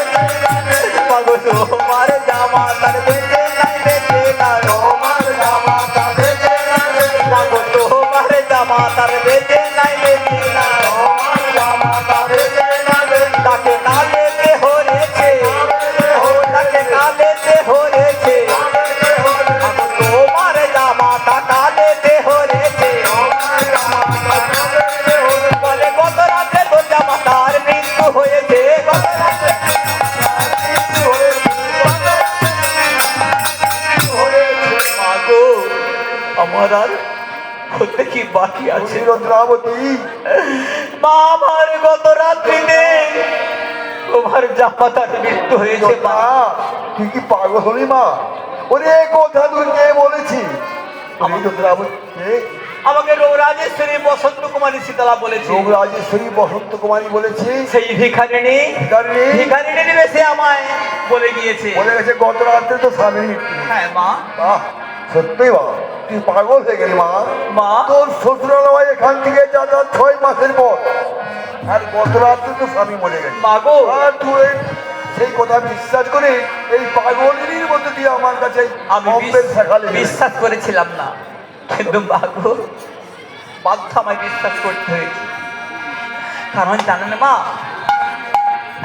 মাগো তোমার জামা তার বেঁচে নাই, বেঁচে নাই, তোমার জামা তার বেঁচে নাই, মাগো তোমার জামা তার বেঁচে নাই, বেঁচে নাই, তোমার জামা তার বেঁচে নাই, তাকে কালেতে হরেছে, তাকে কালেতে হরেছে, মাগো তোমার জামাটা কালেতে হরেছে, বলে গত রাতে তোর জামা তার মৃত্যু হয়েছে, গত রাতে মাগো আমার আর হতে কি বাকি আছে? রত্নাবতী, মা আমার গত রাত্রিতে তোমার জামা তার মৃত্যু হয়েছে মা। মা, তুই কি পাগল হলি মা? ওরে কথা তুই কে বলেছি? আমি রত্নাবতী, আমাকে রাজেশ্বরী বসন্ত কুমারী শীতলা বলেছে, রাজেশ্বরী বসন্ত কুমারী বলেছি। সেই ভিখারিণী, ভিখারিণী? ভিখারিণীর বেশে আমায় বলে গিয়েছে। বলে গেছে গত রাত্রে তো স্বামীর মৃত্যু। হ্যাঁ মা। বাহ, সত্যি মা, তুই পাগল হয়ে গেলি মা। মা, তোর শ্বশুরালয় এখান থেকে যাতায়াত 6 মাসের পর, আর গত রাত্রে তো স্বামী মরে গেছে। মাগো আর তুই সেই কথা বিশ্বাস করে এই পাগলিনীর মধ্যে দিয়ে আমার কাছে আমি অম্বের শাখা লেগে গেছে। বিশ্বাস করেছিলাম না, কিন্তু মাগো বাধ্য আমায় বিশ্বাস করতে হয়েছে। কারণ জানেন মা,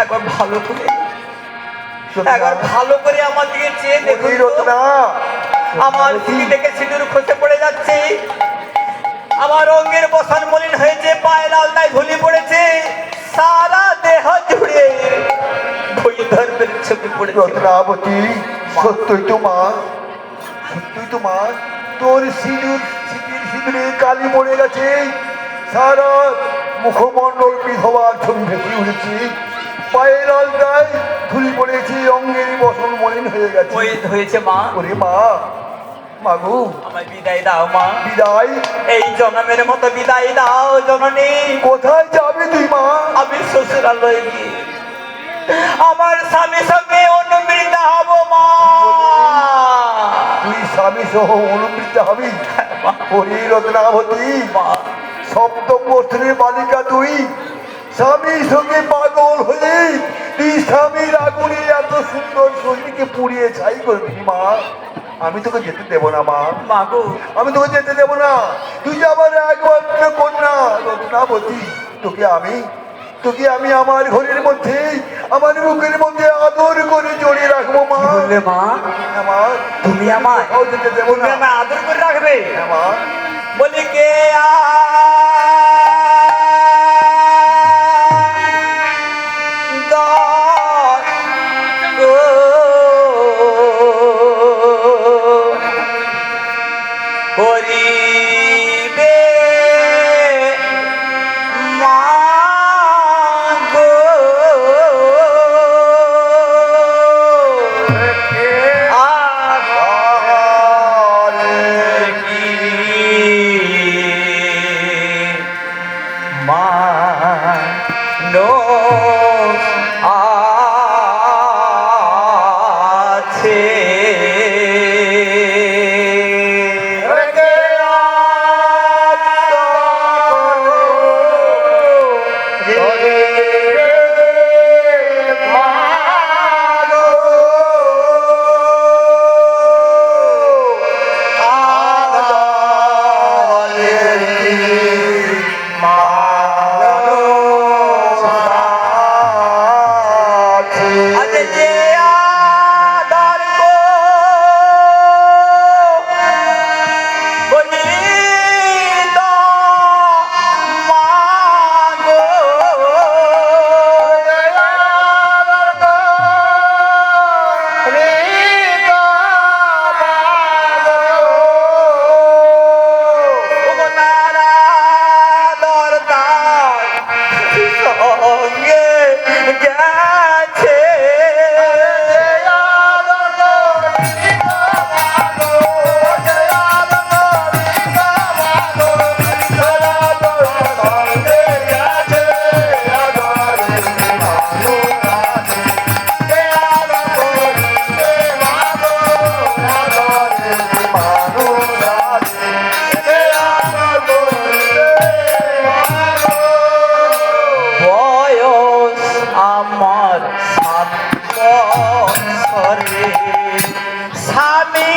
একবার ভালো করে, একবার ভালো করে আমার দিকে চেয়ে দেখুন তো। রত্না, আমার দিকে দেখে সিঁদুর খসে পড়ে যাচ্ছে, আমার অঙ্গের বসান মলিন হয়েছে, পায়ের আলতায় ধুলি পড়েছে, সারা দেহ জুড়ে বৈধর্মের ছবি পড়েছে। রত্নাবতী, সত্যই তো মা, সত্যই তো মা, তোর সিঁদুরে কালি মরে গেছে, সারা মুখমণ্ডল বিধবার ছবি ভেসে উঠেছে, পায়ের আলতায় ধুলি পড়েছে, অঙ্গের বসন মলিন হয়ে গেছে। ওই হয়েছে মা, ওরে মা, মাগু আমায় বিদায় দাও মা, বিদায়? এই জনমের মতো বিদায় দাও জননী। কোথায় যাবে তুই মা? আমি শ্বশুরালয়ে গিয়ে আমার স্বামীর সঙ্গে অনুমৃত হব মা। তুই স্বামী সহ অনুমৃত হবি? ওরে রত্নাবতী, মা, সপ্তম বছরের বালিকা তুই, স্বামীর সঙ্গে পাগল হয়ে তুই স্বামীর আগুনে এত সুন্দর শরীরকে পুড়িয়ে ছাই করবি মা? আমি তোকে যেতে দেবো না মা, মাগো আমি তোকে যেতে দেবো না। তুই যে আমার একমাত্র কন্যা রত্নাবতী, তোকে আমি আমার ঘরের মধ্যে, আমার বুকের মধ্যে আদর করে জড়িয়ে রাখবো মা। বললে মা, আমার তুমি আমায়, কোথাও যেতে দেবো তুমি না। আমায় আদর করে রাখবে? হ্যাঁ মা। বলি কে করিবে মা গো, আরে কি আজ যে আদর গো বলিত মা গো ওগো তারা দরদার সঙ্গে গেছে বয়স আমার 7 বছরে স্বামী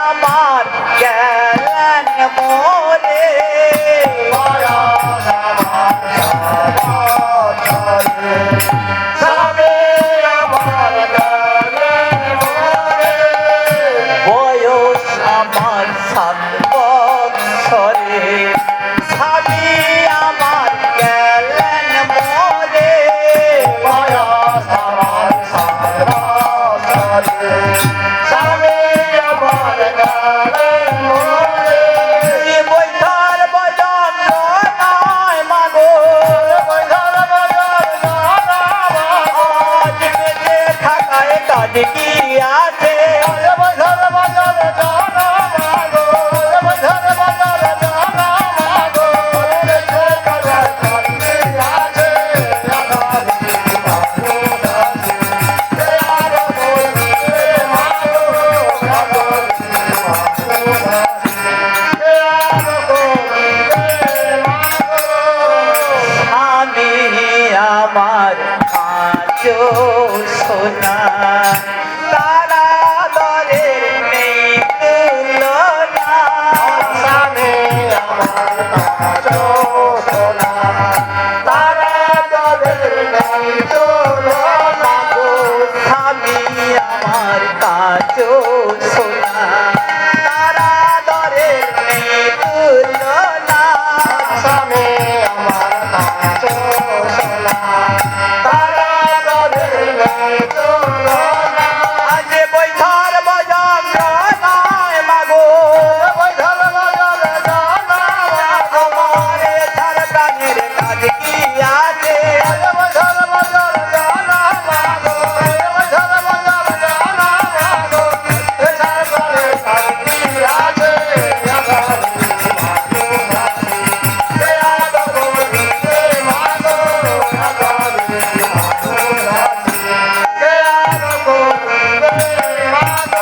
আমার গেলেন মরে বয়স আমার 7 বছরে স্বামী আমার গেলেন মরে বৈঠার বজন নয় মাগো আজ বেঁচে থাকায় কাজ কি আছে আমি আমার কাজ সোনা তারা দরের নেই তুলনা আমি আমার কাজ সোনা তারা দরের নেই তুলনা আজ বৈঠার বজন নয় মাগো আমার ছাড় প্রাণের কাজ কি আছে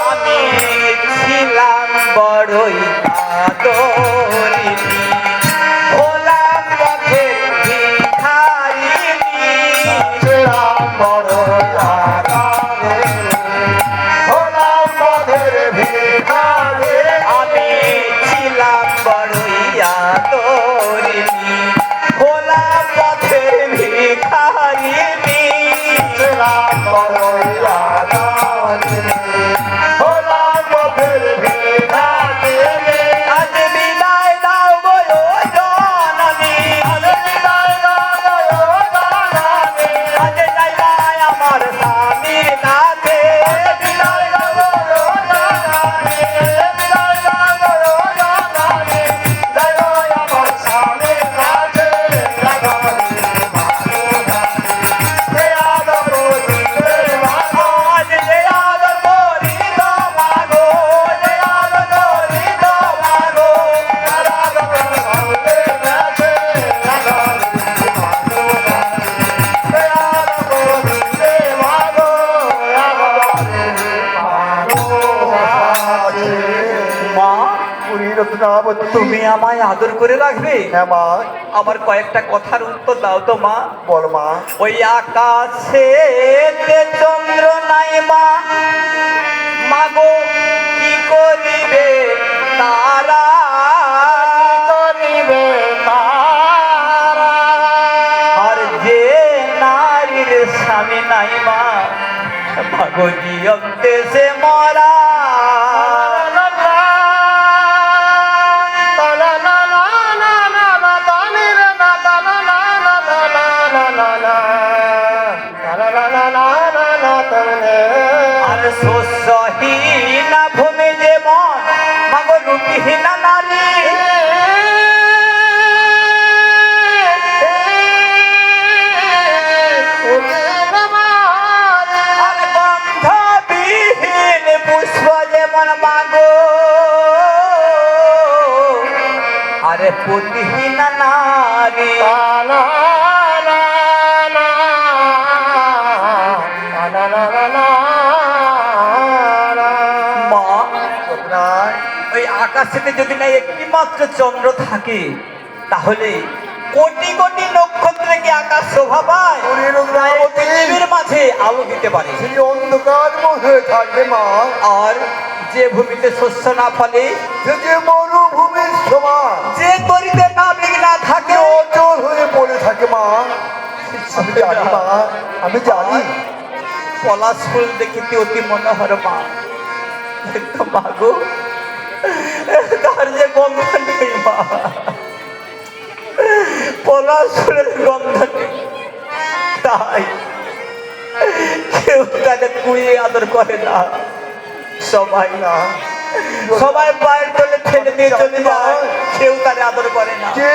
আমি ছিলাম বড়ই আদরিনী হলাম পথের ভিখারিনী আমি ছিলাম বড়ই আদরিনী হলাম পথের ভিখারিনী আজ বিদায় দাও গো জননী আজ যাইবাই আমার স্বামীর কাছে আজ যে আদর করিত মাগো যে আদর করিত মাগো মা তুমি আমায় আদর করে রাখবে হ্যাঁ মা, আমার কয়েকটা কথার উত্তর দাও তো মা বল মা। ওই আকাশে চন্দ্র নাই মা মাগো কি করিবে তারা করিবে মাগো জিয়ন্তে সে মরা আর শস্যহীনা ভূমি যেমন মাগো রূপহীনা নারী আর গন্ধবিহীন পুষ্প যেমন মাগো আরে পতিহীনা নারী মা ওই আকাশেতে যদি না একটি মাত্র চন্দ্র থাকে তাহলে কোটি কোটি নক্ষত্রে কি আকাশ শোভা পায় ওরে রুদ্রাবতী। পৃথিবীর মাঝে আলো দিতে পারে সেই অন্ধকার হয়ে থাকবে মা, আর যে ভূমিতে শস্য না ফলে সে যে মরুভূমির সমান যে তরিতে নাবিক না থাকে অচল হয়ে পড়ে থাকে মা। আমি জানি মা, আমি জানি। পলাশ ফুল দেখিতে অতি মনোহর মা, কিন্তু মাগো তার যে গন্ধ নেই মা, পলাশ ফুলের গন্ধ নেই, তাই কেউ তাকে কুড়িয়ে আদর করে না। সবাই না, সবাই পায়ের তলে ঠেলে দিয়ে চলে যায়, কেউ তাকে আদর করে না। যে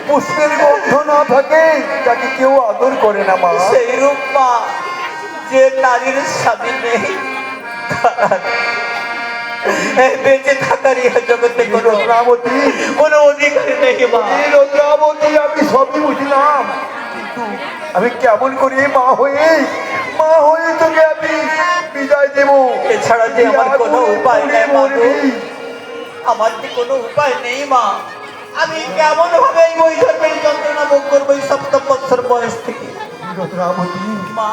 পুষ্পের গন্ধ না থাকে তাকে কেউ আদর করে না মা। সেই রূপ মা, যে নারীর স্বামী নেই তার বেঁচে থাকার ইহা জগতে কোনো রুদ্রাবতী, কোনো অধিকার নেই মা। এই রুদ্রাবতী, আমি সবই বুঝলাম, কিন্তু আমি কেমন করে মা হয়ে তোকে আমি বিদায় দেবো? এছাড়া যে আমার কোনো উপায় নেই মা গো। মরবি। আমার যে কোনো উপায় নেই মা, আমি কেমন ভাবে এই বৈধর্মের যন্ত্রণা ভোগ করবো এই 7 বছর বয়স থেকে। রুদ্রাবতী, মা,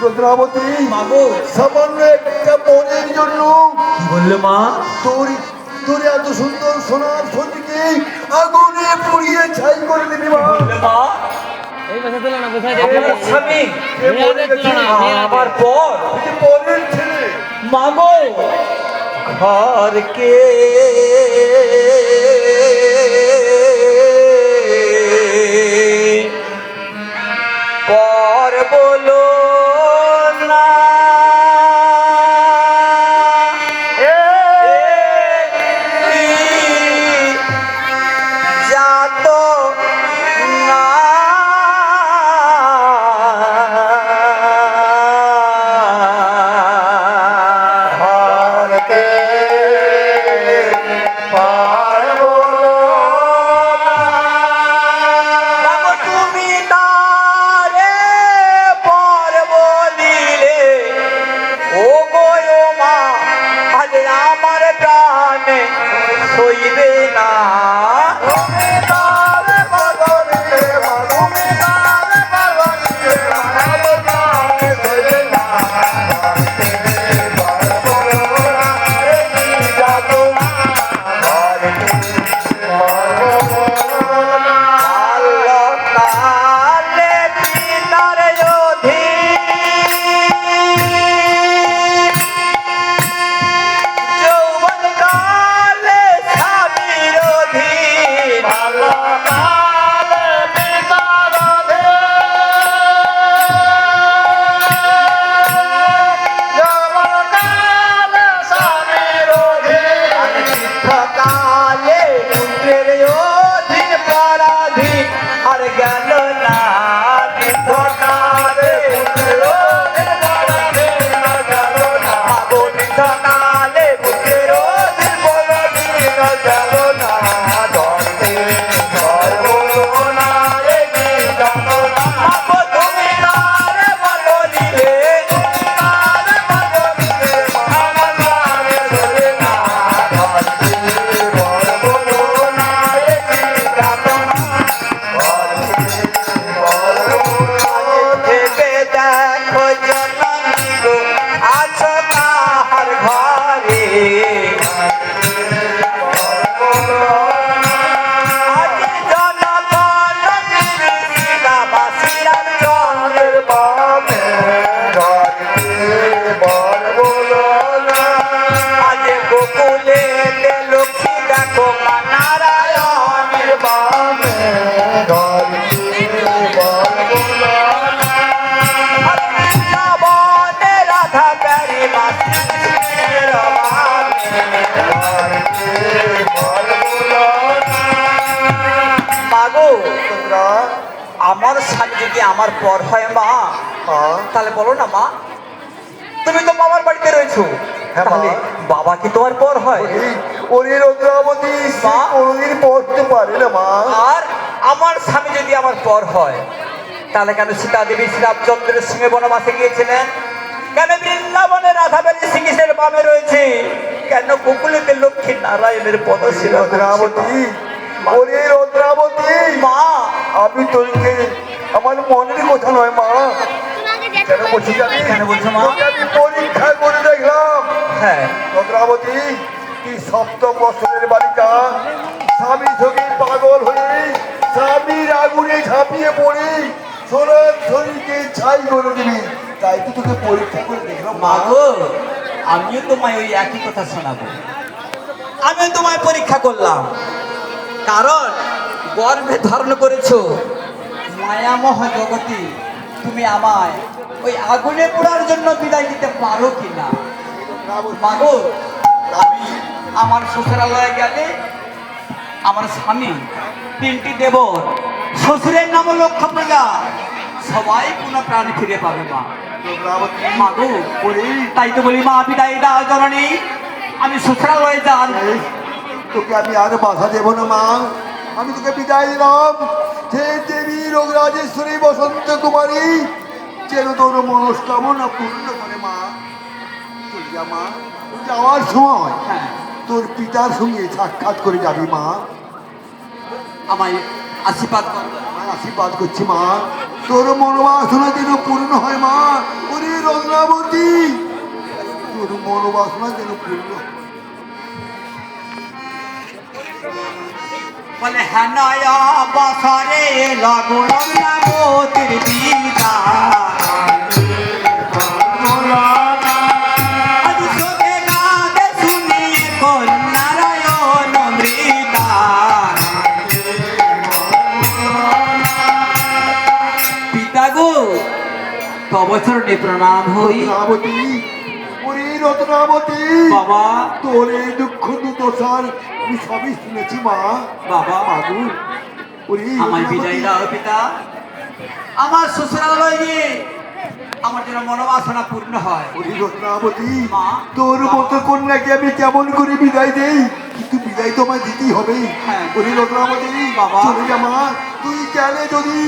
রুদ্রাবতী, মাগো সামান্য একটা মনের জন্য কি বললে মা? তোর এত সুন্দর সোনার সতীকে আগুনে পুড়িয়ে ছাই করে দিবি মা। বললে মা, এই বসে তুলো না, বুঝাই আমার স্বামী কে মরে গেছে? আমার পর এই যে পরের ছেলে, মাগো ঘর কে পর বলো না যাত না ভারতে পার বৃন্দাবনে রাধা প্যারি বাসি কৃষ্ণের মাগো তোমরা আমার স্বামী যদি আমার পর হয় মা তাহলে বলো না মা, তুমি তো মামার বাড়িতে রয়েছো, হ্যাঁ, মা। তাহলে বাবা কি তোমার পর হয়? ওরে রদ্রাবতী মা? কোনদিন পড়তে পারে না মা। আর আমার স্বামী যদি আমার পর হয় তাহলে কেন সীতা দেবী শ্রীরামচন্দ্রের সঙ্গে বনবাসে গিয়েছিলেন? কেন বৃন্দাবনে রাধাবাড়ি শ্রীকৃষ্ণের বামে রয়েছে? কেন গোকুলেতে লক্ষ্মী নারায়ণের পদশিলা রদ্রাবতী, ওরে রদ্রাবতী, মা? আমি তোকে আমার মনের কথা নয় মা। তোমাকে যেতে কেন বলছি জানি? কেন বলছো মা? তোকে আমি পরীক্ষা করে দেখলাম। হ্যাঁ রদ্রাবতী, তুই সপ্তম বছরের বালিকা, স্বামী যোগে পাগল হয়ে স্বামীর আগুনে ঝাঁপিয়ে পড়ে সোনার শরীরকে ছাই করে দিবি, তাই তো তোকে পরীক্ষা করে দেখলাম মা। মাগো, আমিও তোমায় ওই একই কথা শোনাবো। আমিও তোমায় পরীক্ষা করলাম, কারণ গর্ভে ধারণ করেছো মায়ামহ জগতী, তুমি আমায় ওই আগুনে পোড়ার জন্য বিদায় দিতে পারো কিনা? মাগো, আমি আমার শ্বশুরালয়ে গেলে আমার স্বামী, তিনটি দেবর, শ্বশুরের নাম লক্ষ্মপ্রজা, সবাই কোনো প্রাণ ফিরে পাবে মা। রদ্রাবতী, মাগো, ওরে তাই তো বলি মা, বিদায় দাও জননী, আমি শ্বশুরালয়ে যান। তোকে আমি আর বাধা দেব না মা, আমি তোকে বিদায় দিলাম। হে দেবী রোগরাজেশ্বরী বসন্ত কুমারী, যেন তোর মনস্কামনা পূর্ণ করে মা। চল যা মা, যাওয়ার সময় হ্যাঁ, তোর পিতার সঙ্গে সাক্ষাৎ করে যাবি মা। আমায় আশীর্বাদ করো। আমি আশীর্বাদ করছি মা, তোর মনোবাসনা যেন পূর্ণ হয় মা। ওরে রত্নাবতী, তোর মনোবাসনা যেন পূর্ণ হয়। বলে হ্যাঁ নয়া বছরে লাগুন নামতির দিদা, আজ চোখে কাঁদে শুনিয়ে কন্যারায়ণ মৃতা। পিতা গো, তব চরণে প্রণাম হই। রত্নাবতী, ওরে রত্নাবতী, বাবা, তোর এই দুঃখ দুর্দশার আমি সবই শুনেছি মা। বাবা, মাগু, ওরে আমায় বিদায় দাও পিতা, আমার শ্বশুরালয়ে গিয়ে আমার যেন মনোবাসনা পূর্ণ হয়। ওরে রত্নাবতী, মা। তোর মতো কন্যাকে আমি কেমন করে বিদায় দেই? কিন্তু বিদায় তো আমায় দিতেই হবে। হ্যাঁ। ওরে রত্নাবতী, বাবা। চলে যা মা। তুই গেলে যদি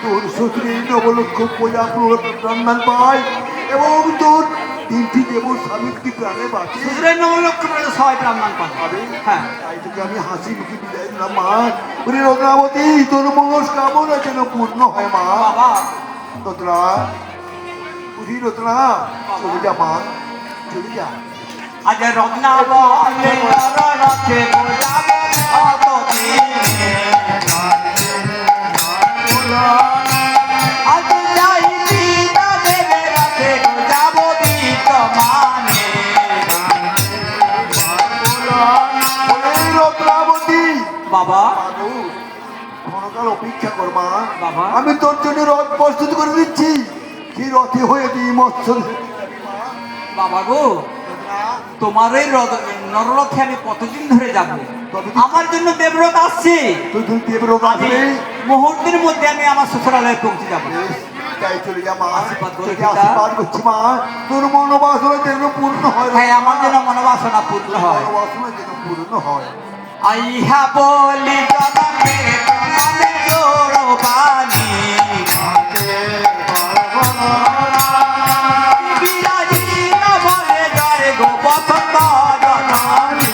তোর শ্বশুরের নবলক্ষ পূজা প্রাণ পায় এবং তোর তিনটি দেবর স্বামীকে প্রাণে বাঁচে, শ্বশুরের নবলক্ষ্য করে সবাই প্রাণ পাবে। হ্যাঁ, তাই তোকে আমি হাসি মুখে বিদায় দিলাম মা। ওরে রত্নাবতী, তোর মনস্কামনা যেন পূর্ণ হয় মা। বাবা, রত্না, ওরে রত্না, চলে যা মা, চলে যা। আজ রত্না বলে রথে বোঝাবে অতদিনে। আজ যাই পিতা দেবে রথে যাব বিদ্যমানে। ওরে রত্নাবতী, বাবা, বাবু, ক্ষণকাল অপেক্ষা কর মা। বাবা। আমি তোর জন্য রথ প্রস্তুত করে দিচ্ছি। কি রথে হয়ে দিই মৎস্য ধরতে যাবি মা। বাবা গো, রত্না, তোমার এই নররথে আমি কতদিন ধরে যাব? তবে আমার জন্য দেবরথ আসছে, তুই দেবরথ আমি আসবে। মুহূর্তের মধ্যে আমি আমার শ্বশুরালয়ে পৌঁছে যাব। বেশ, তাই চলে যা মা। আশীর্বাদ করো তোকে পিতা। আশীর্বাদ করছি মা। তোর মনোবাসনা যেন পূর্ণ হয়। হ্যাঁ, আমার যেন মনোবাসনা পূর্ণ হয়। মনোবাসনা যেন পূর্ণ হয়। আইহা বলি জনমে প্রণামে জোড়বানি, বিরাজি না বলে জয় গো বসন্ত জননী।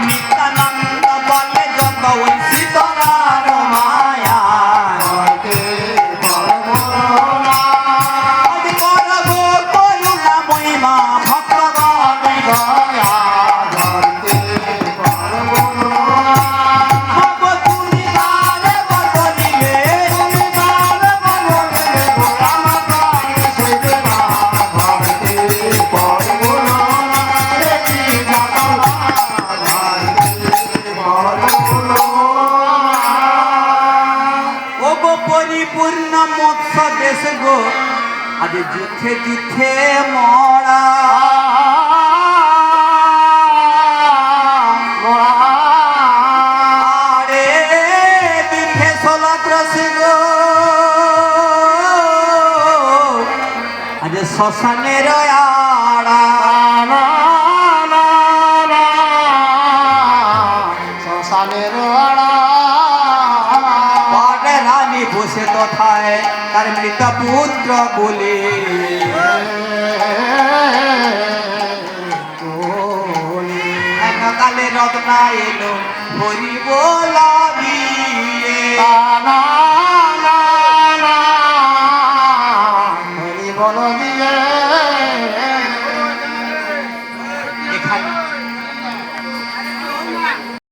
নিত্যানন্দ বলে যত ওই সীতারাম মায়া। আজ করব করুণা মহিমা ভক্তগণ দয়া। স্বদেশ গো আজ যুদ্ধে যুদ্ধে মরা আরে বিধে সলাত্রাস গো আজ শ্মশানের আড়া পাটে রানী বসে তথায় তার মৃত পুত্র বলে কালে রত্না এলো হরি বলা